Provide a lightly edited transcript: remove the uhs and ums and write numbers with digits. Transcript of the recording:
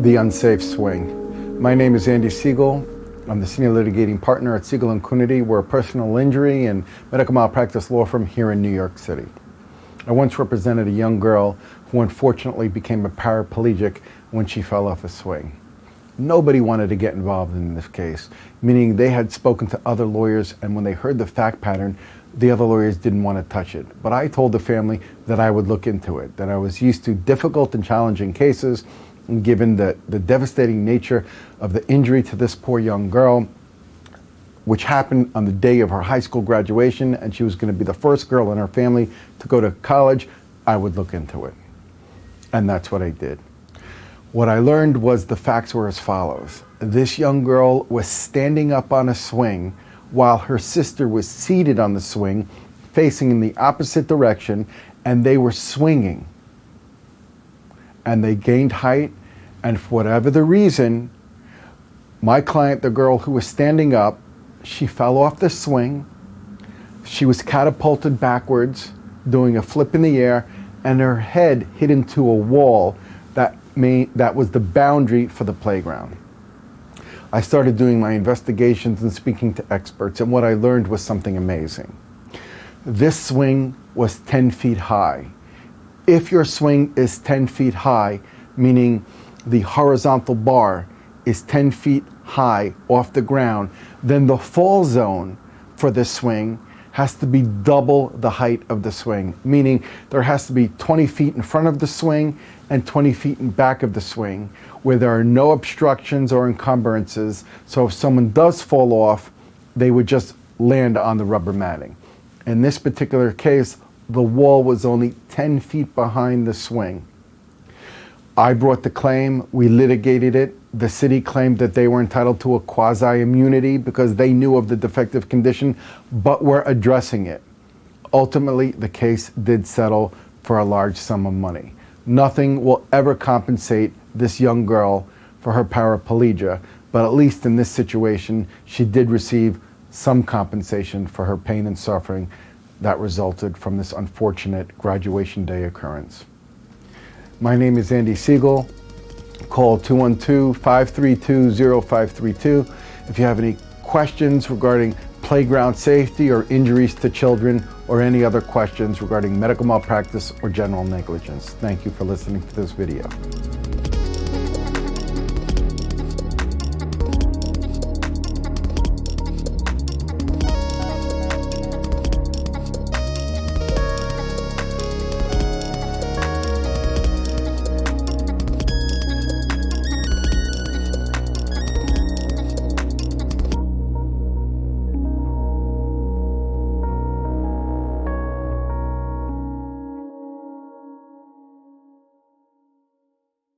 The unsafe swing. My name is Andy Siegel. I'm the senior litigating partner at Siegel Coonerty. We're a personal injury and medical malpractice law firm here in New York City. I once represented a young girl who unfortunately became a paraplegic when she fell off a swing. Nobody wanted to get involved in this case, meaning they had spoken to other lawyers, and when they heard the fact pattern, the other lawyers didn't want to touch it. But I told the family that I would look into it, that I was used to difficult and challenging cases, and given the devastating nature of the injury to this poor young girl, which happened on the day of her high school graduation, and she was going to be the first girl in her family to go to college, I would look into it. And that's what I did. What I learned was the facts were as follows. This young girl was standing up on a swing while her sister was seated on the swing, facing in the opposite direction, and they were swinging. And they gained height, and for whatever the reason, my client, the girl who was standing up, she fell off the swing. She was catapulted backwards, doing a flip in the air, and her head hit into a wall that was the boundary for the playground. I started doing my investigations and speaking to experts, and what I learned was something amazing. This swing was 10 feet high. If your swing is 10 feet high, meaning the horizontal bar is 10 feet high off the ground, then the fall zone for this swing has to be double the height of the swing, meaning there has to be 20 feet in front of the swing and 20 feet in back of the swing, where there are no obstructions or encumbrances, so if someone does fall off, they would just land on the rubber matting. In this particular case, the wall was only 10 feet behind the swing. I brought the claim, we litigated it. The city claimed that they were entitled to a quasi-immunity because they knew of the defective condition, but were addressing it. Ultimately, the case did settle for a large sum of money. Nothing will ever compensate this young girl for her paraplegia, but at least in this situation, she did receive some compensation for her pain and suffering that resulted from this unfortunate graduation day occurrence. My name is Andy Siegel. Call 212-532-0532 if you have any questions regarding playground safety or injuries to children, or any other questions regarding medical malpractice or general negligence. Thank you for listening to this video.